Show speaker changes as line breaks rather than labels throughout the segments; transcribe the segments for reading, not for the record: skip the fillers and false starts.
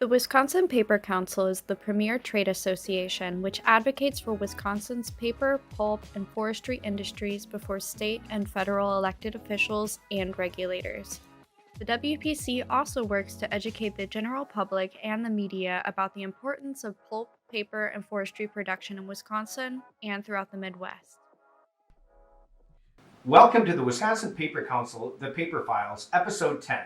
The Wisconsin Paper Council is the premier trade association which advocates for Wisconsin's paper, pulp, and forestry industries before state and federal elected officials and regulators. The WPC also works to educate the general public and the media about the importance of pulp, paper, and forestry production in Wisconsin and throughout the Midwest.
Welcome to the Wisconsin Paper Council, The Paper Files, Episode 10.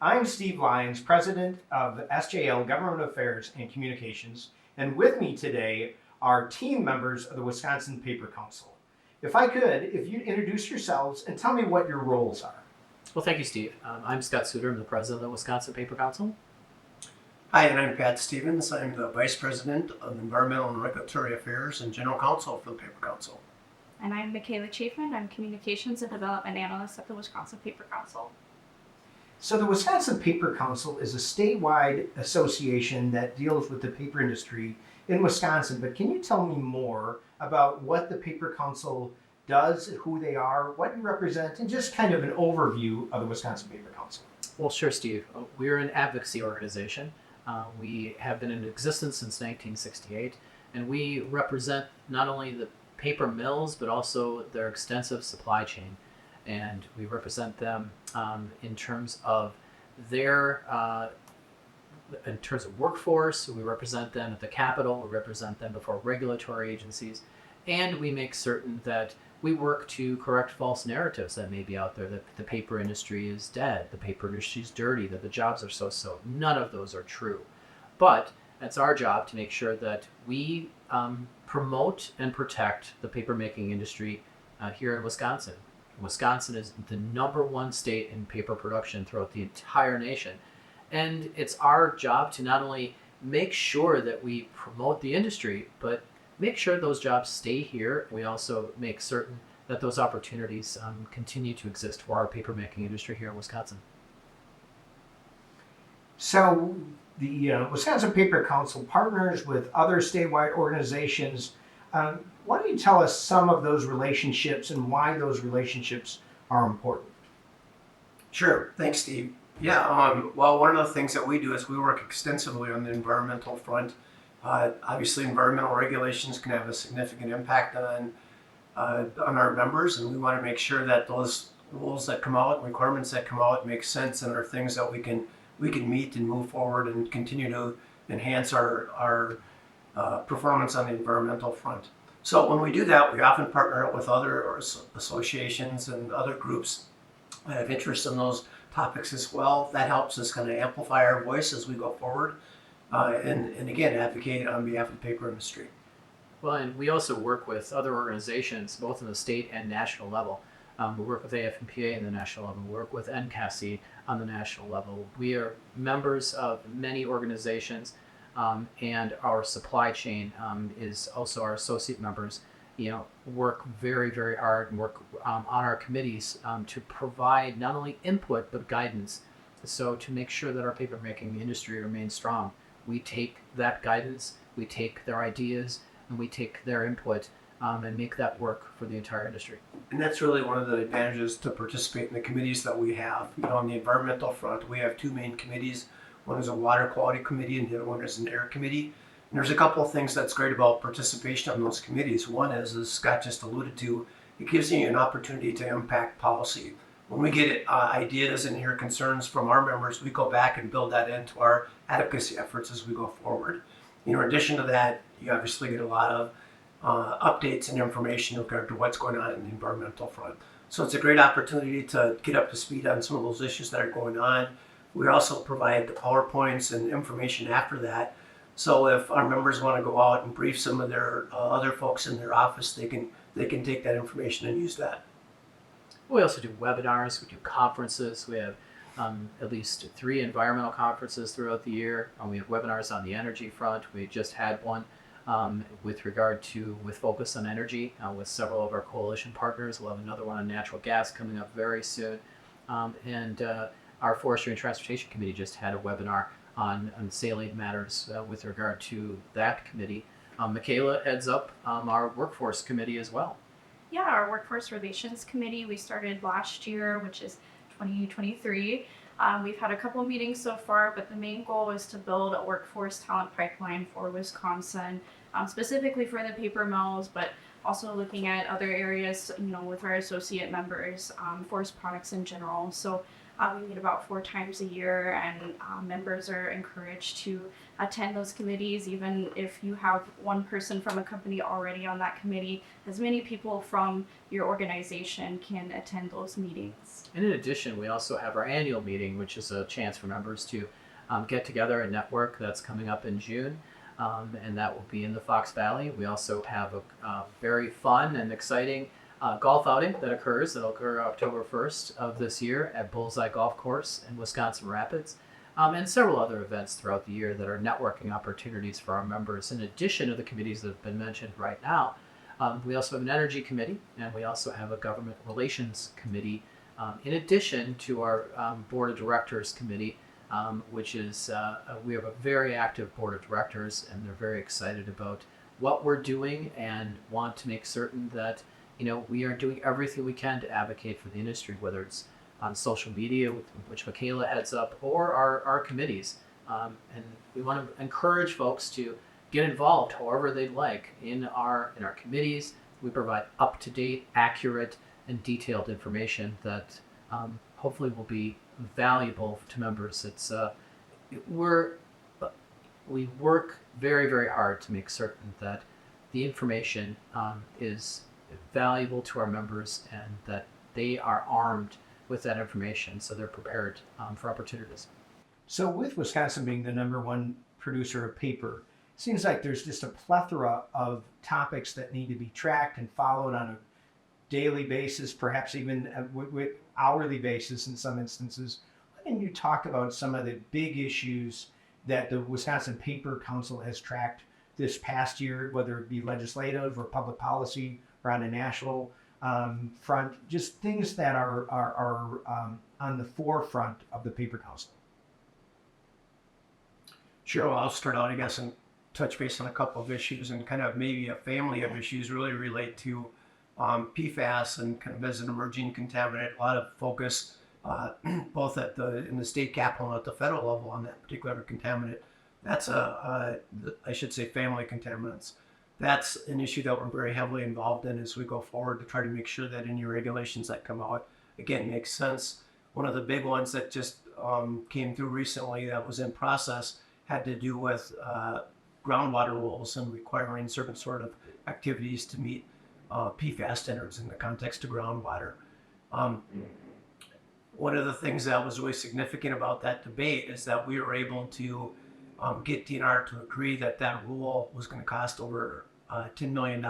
I'm Steve Lyons, President of the SJL Government Affairs and Communications, and with me today are team members of the Wisconsin Paper Council. If you'd introduce yourselves and tell me what your roles are.
Well, thank you, Steve. I'm Scott Suter. I'm the president of the Wisconsin Paper Council.
Hi, and I'm Pat Stevens. I'm the Vice President of Environmental and Regulatory Affairs and General Counsel for the Paper Council.
And I'm Michaela Chafin. I'm Communications and Development Analyst at the Wisconsin Paper Council.
So the Wisconsin Paper Council is a statewide association that deals with the paper industry in Wisconsin, but can you tell me more about what the Paper Council does, who they are, what you represent, and just kind of an overview of the Wisconsin Paper Council?
Well, sure, Steve. We're an advocacy organization. We have been in existence since 1968, and we represent not only the paper mills, but also their extensive supply chain. And we represent them in terms of in terms of workforce. We represent them at the Capitol. We represent them before regulatory agencies, and we make certain that we work to correct false narratives that may be out there that the paper industry is dead, the paper industry is dirty, that the jobs are so-so. None of those are true. But it's our job to make sure that we promote and protect the papermaking industry here in Wisconsin. Wisconsin is the number one state in paper production throughout the entire nation. And it's our job to not only make sure that we promote the industry, but make sure those jobs stay here. We also make certain that those opportunities continue to exist for our papermaking industry here in Wisconsin.
So the Wisconsin Paper Council partners with other statewide organizations. Why don't you tell us some of those relationships and why those relationships are important?
Sure. Thanks, Steve. Yeah, well, one of the things that we do is we work extensively on the environmental front. Obviously, environmental regulations can have a significant impact on our members, and we want to make sure that those rules that come out, requirements that come out, make sense and are things that we can meet and move forward and continue to enhance our performance on the environmental front. So when we do that, we often partner up with other associations and other groups that have interest in those topics as well. That helps us kind of amplify our voice as we go forward and again, advocate on behalf of the paper industry.
Well, and we also work with other organizations, both on the state and national level. We work with AFMPA on the national level. We work with NCASI on the national level. We are members of many organizations, and our supply chain is also our associate members. Work very, very hard and work on our committees to provide not only input but guidance. So to make sure that our papermaking industry remains strong, we take that guidance, we take their ideas, and we take their input and make that work for the entire industry.
And that's really one of the advantages to participate in the committees that we have. On the environmental front, we have two main committees. One is a water quality committee and the other one is an air committee. And there's a couple of things that's great about participation on those committees. One is, as Scott just alluded to, it gives you an opportunity to impact policy. When we get ideas and hear concerns from our members, we go back and build that into our advocacy efforts as we go forward. In addition to that, you obviously get a lot of updates and information in regard to what's going on in the environmental front. So it's a great opportunity to get up to speed on some of those issues that are going on. We also provide the PowerPoints and information after that. So if our members want to go out and brief some of their other folks in their office, they can take that information and use that.
We also do webinars, we do conferences. We have at least 3 environmental conferences throughout the year. We have webinars on the energy front. We just had one with focus on energy with several of our coalition partners. We'll have another one on natural gas coming up very soon. And our Forestry and Transportation Committee just had a webinar on salient matters with regard to that committee. Michaela heads up our Workforce Committee as well.
Yeah, our Workforce Relations Committee we started last year, which is 2023. We've had a couple meetings so far, but the main goal is to build a workforce talent pipeline for Wisconsin, specifically for the paper mills, but also looking at other areas, with our associate members, forest products in general. So we meet about 4 times a year, and members are encouraged to attend those committees, even if you have one person from a company already on that committee. As many people from your organization can attend those meetings.
And in addition, we also have our annual meeting, which is a chance for members to get together and network. That's coming up in June, and that will be in the Fox Valley. We also have a very fun and exciting golf outing that'll occur October 1st of this year at Bullseye Golf Course in Wisconsin Rapids, and several other events throughout the year that are networking opportunities for our members, in addition to the committees that have been mentioned right now. We also have an energy committee, and we also have a government relations committee, in addition to our board of directors committee, which is, we have a very active board of directors, and they're very excited about what we're doing and want to make certain that we are doing everything we can to advocate for the industry, whether it's on social media, which Michaela heads up, or our committees. And we want to encourage folks to get involved however they'd like in our committees. We provide up-to-date, accurate, and detailed information that hopefully will be valuable to members. We work very, very hard to make certain that the information is valuable to our members and that they are armed with that information so they're prepared for opportunities.
So with Wisconsin being the #1 producer of paper, it seems like there's just a plethora of topics that need to be tracked and followed on a daily basis, perhaps even with hourly basis in some instances. Why didn't you talk about some of the big issues that the Wisconsin Paper Council has tracked this past year, whether it be legislative or public policy or on a national front, just things that are on the forefront of the Paper Council?
Sure, well, I'll start out, I guess, and touch base on a couple of issues, and kind of maybe a family of issues really relate to PFAS and kind of as an emerging contaminant. A lot of focus both in the state capital and at the federal level on that particular contaminant. That's I should say family contaminants. That's an issue that we're very heavily involved in as we go forward to try to make sure that any regulations that come out, again, make sense. One of the big ones that just came through recently that was in process had to do with groundwater rules and requiring certain sort of activities to meet PFAS standards in the context of groundwater. One of the things that was really significant about that debate is that we were able to get DNR to agree that that rule was going to cost over $10 million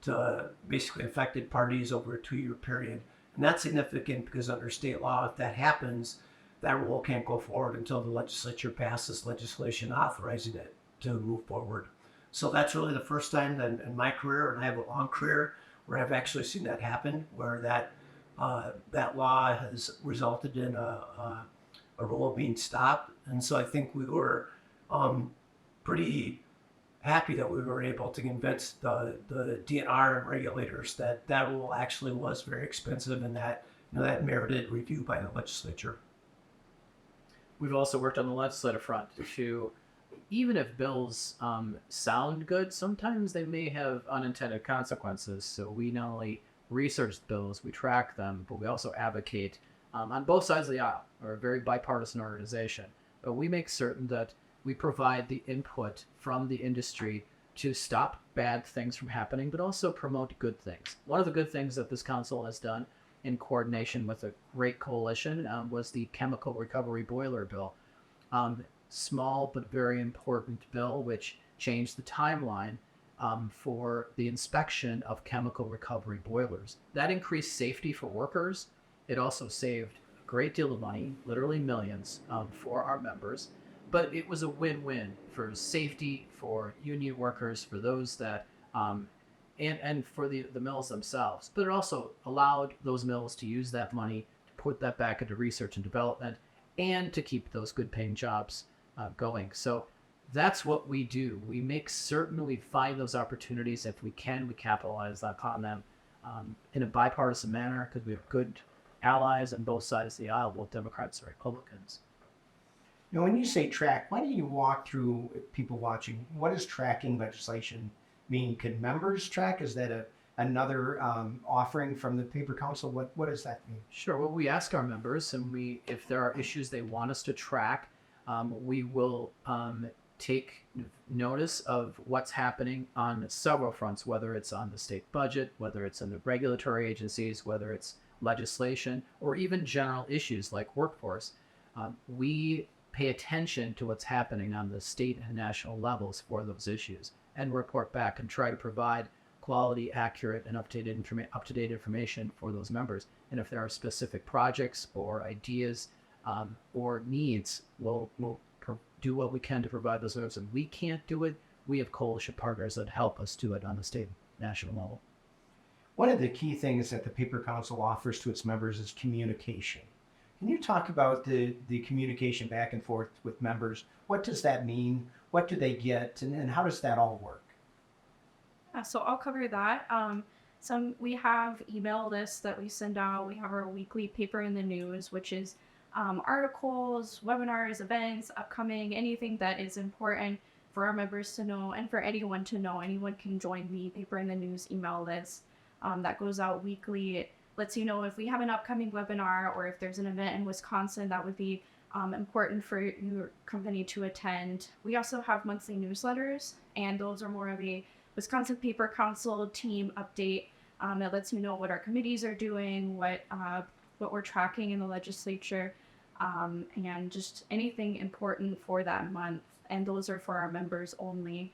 to basically affected parties over a 2-year period. And that's significant because under state law, if that happens, that rule can't go forward until the legislature passes legislation authorizing it to move forward. So that's really the first time in my career, and I have a long career, where I've actually seen that happen, where that law has resulted in a rule being stopped. And so I think we were pretty happy that we were able to convince the DNR and regulators that that rule actually was very expensive and that that merited review by the legislature.
We've also worked on the legislative front to, even if bills sound good, sometimes they may have unintended consequences. So we not only research bills, we track them, but we also advocate on both sides of the aisle. We're a very bipartisan organization, but we make certain that we provide the input from the industry to stop bad things from happening, but also promote good things. One of the good things that this council has done in coordination with a great coalition was the chemical recovery boiler bill. Small but very important bill which changed the timeline for the inspection of chemical recovery boilers. That increased safety for workers. It also saved a great deal of money, literally millions, for our members. But it was a win-win for safety, for union workers, for those that, and for the mills themselves. But it also allowed those mills to use that money to put that back into research and development and to keep those good-paying jobs going. So that's what we do. We make certain we find those opportunities. If we can, we capitalize upon them in a bipartisan manner because we have good allies on both sides of the aisle, both Democrats and Republicans.
Now, when you say track, why don't you walk through people watching? What does tracking legislation mean? Can members track? Is that another offering from the Paper Council? What does that mean?
Sure. Well, we ask our members, and if there are issues they want us to track, we will take notice of what's happening on several fronts, whether it's on the state budget, whether it's in the regulatory agencies, whether it's legislation, or even general issues like workforce. We pay attention to what's happening on the state and national levels for those issues and report back and try to provide quality, accurate, and up-to-date information for those members. And if there are specific projects or ideas or needs, we'll do what we can to provide those services. If we can't do it, we have coalition partners that help us do it on the state and national level.
One of the key things that the Paper Council offers to its members is communication. Can you talk about the communication back and forth with members? What does that mean? What do they get? And how does that all work?
So I'll cover that. We have email lists that we send out. We have our weekly paper in the news, which is articles, webinars, events, upcoming, anything that is important for our members to know and for anyone to know. Anyone can join the paper in the news email list that goes out weekly. It lets you know if we have an upcoming webinar or if there's an event in Wisconsin that would be important for your company to attend. We also have monthly newsletters, and those are more of a Wisconsin Paper Council team update that lets you know what our committees are doing, what we're tracking in the legislature, and just anything important for that month. And those are for our members only.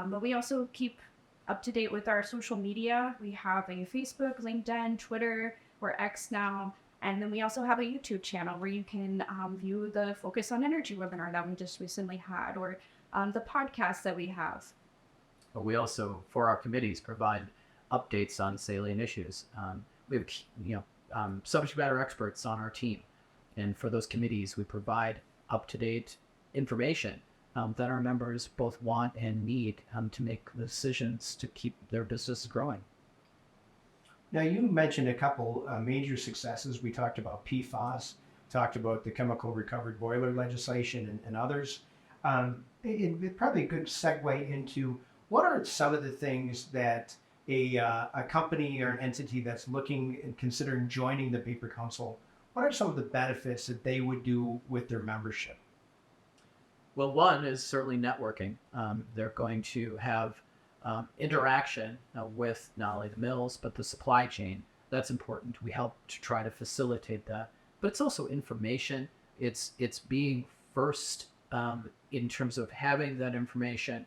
But we also keep up to date with our social media. We have a Facebook, LinkedIn, Twitter, or X now. And then we also have a YouTube channel where you can view the Focus on Energy webinar that we just recently had, or the podcast that we have.
But we also, for our committees, provide updates on salient issues. We have subject matter experts on our team. And for those committees, we provide up-to-date information that our members both want and need to make decisions to keep their businesses growing.
Now, you mentioned a couple major successes. We talked about PFAS, talked about the chemical recovered boiler legislation and others. It's probably a good segue into what are some of the things that a company or an entity that's looking and considering joining the Paper Council, what are some of the benefits that they would do with their membership?
Well, one is certainly networking. They're going to have interaction with not only the mills, but the supply chain. That's important. We help to try to facilitate that. But it's also information. It's being first in terms of having that information.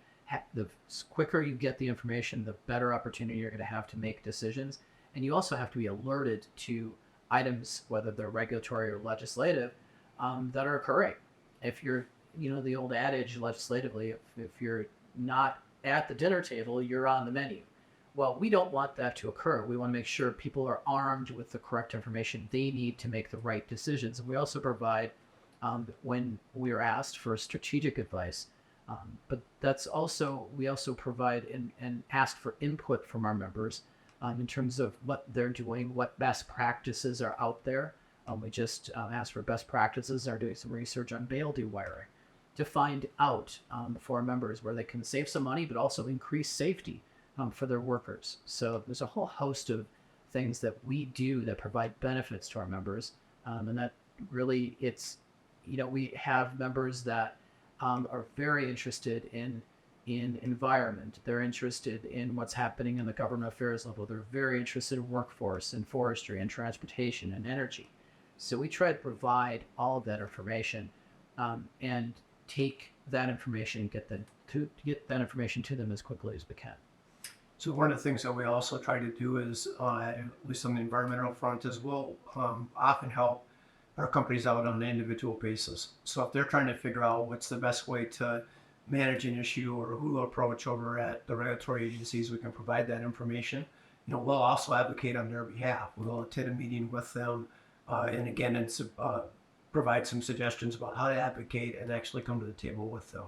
The quicker you get the information, the better opportunity you're going to have to make decisions. And you also have to be alerted to items, whether they're regulatory or legislative, that are occurring. If you're, the old adage legislatively, if you're not at the dinner table, you're on the menu. Well, we don't want that to occur. We want to make sure people are armed with the correct information they need to make the right decisions. And we also provide, when we are asked for strategic advice, but we also provide and ask for input from our members in terms of what they're doing, what best practices are out there. We just asked for best practices, are doing some research on bale dewiring to find out for our members where they can save some money, but also increase safety for their workers. So there's a whole host of things that we do that provide benefits to our members. And that really, we have members that are very interested in environment. They're interested in what's happening in the government affairs level. They're very interested in workforce and forestry and transportation and energy. So we try to provide all of that information and take that information and get that information to them as quickly as we can.
So one of the things that we also try to do is, at least on the environmental front, is we'll often help our companies out on an individual basis. So if they're trying to figure out what's the best way to manage an issue or who to approach over at the regulatory agencies, we can provide that information. We'll also advocate on their behalf. We'll attend a meeting with them and provide some suggestions about how to advocate and actually come to the table with them.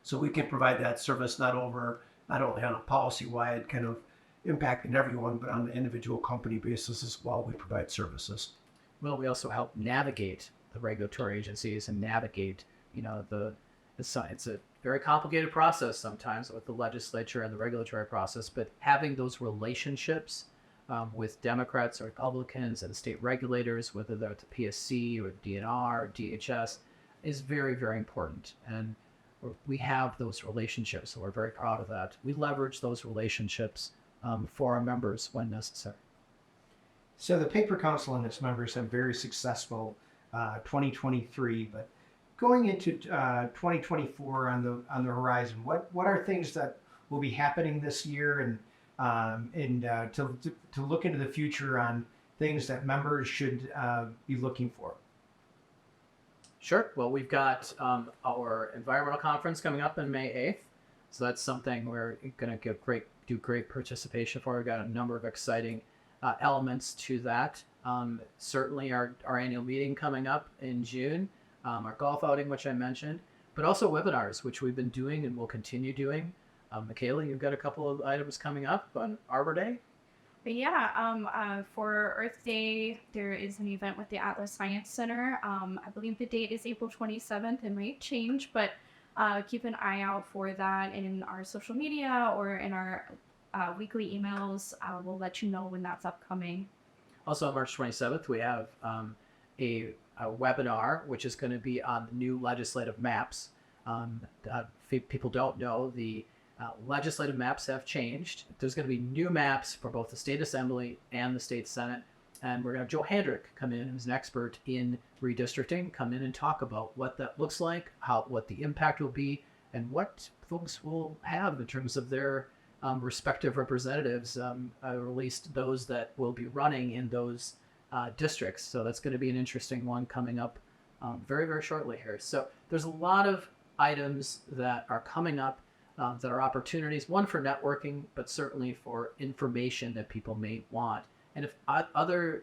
So we can provide that service not only on a policy-wide kind of impacting everyone, but on the individual company basis as well. We provide services.
Well, we also help navigate the regulatory agencies and navigate, it's a very complicated process sometimes with the legislature and the regulatory process, but having those relationships with Democrats or Republicans and state regulators, whether they're at the PSC or DNR or DHS, is very, very important. And we have those relationships, so we're very proud of that. We leverage those relationships for our members when necessary.
So the Paper Council and its members have very successful 2023, but going into 2024 on the horizon, what are things that will be happening this year, and to look into the future on things that members should be looking for?
Sure. Well, we've got our environmental conference coming up on May 8th. So that's something we're going to do great participation for. We've got a number of exciting elements to that. Certainly our annual meeting coming up in June, our golf outing, which I mentioned, but also webinars, which we've been doing and will continue doing. Michaela, you've got a couple of items coming up on Arbor Day.
But yeah, for Earth Day, there is an event with the Atlas Science Center. I believe the date is April 27th. It might change, but keep an eye out for that in our social media or in our weekly emails. We'll let you know when that's upcoming.
Also on March 27th, we have a webinar, which is going to be on the new legislative maps. People don't know the legislative maps have changed. There's going to be new maps for both the State Assembly and the State Senate. And we're going to have Joe Handrick come in, who's an expert in redistricting, come in and talk about what that looks like, what the impact will be, and what folks will have in terms of their respective representatives, or at least those that will be running in those districts. So that's going to be an interesting one coming up very, very shortly here. So there's a lot of items that are coming up that are opportunities, one for networking, but certainly for information that people may want. And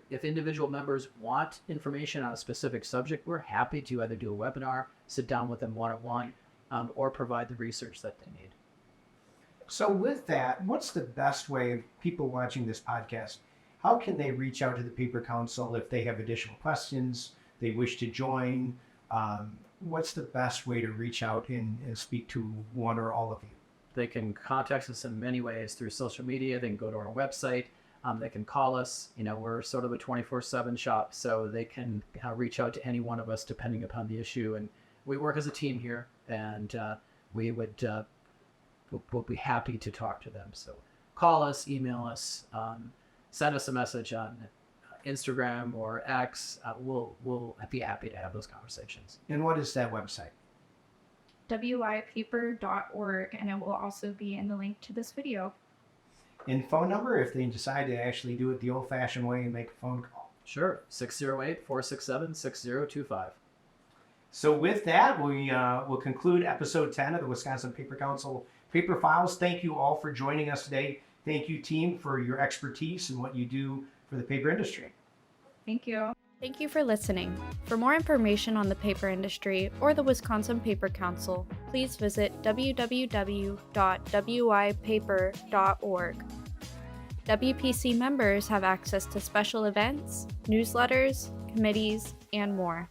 if individual members want information on a specific subject, we're happy to either do a webinar, sit down with them one-on-one, or provide the research that they need.
So with that, what's the best way of people watching this podcast? How can they reach out to the Paper Council if they have additional questions, they wish to join? What's the best way to reach out and speak to one or all of you?
They can contact us in many ways through social media. They can go to our website. They can call us. We're sort of a 24/7 shop, so they can reach out to any one of us depending upon the issue. And we work as a team here, and we would we'll be happy to talk to them. So call us, email us, send us a message on Instagram or X. We'll be happy to have those conversations.
And what is that website?
wipaper.org, and it will also be in the link to this video.
And phone number if they decide to actually do it the old-fashioned way and make a phone call.
Sure, 608-467-6025.
So with that, we'll conclude episode 10 of the Wisconsin Paper Council Paper Files. Thank you all for joining us today. Thank you, team, for your expertise and what you do for the paper industry.
Thank you.
Thank you for listening. For more information on the paper industry or the Wisconsin Paper Council, please visit www.wipaper.org. WPC members have access to special events, newsletters, committees, and more.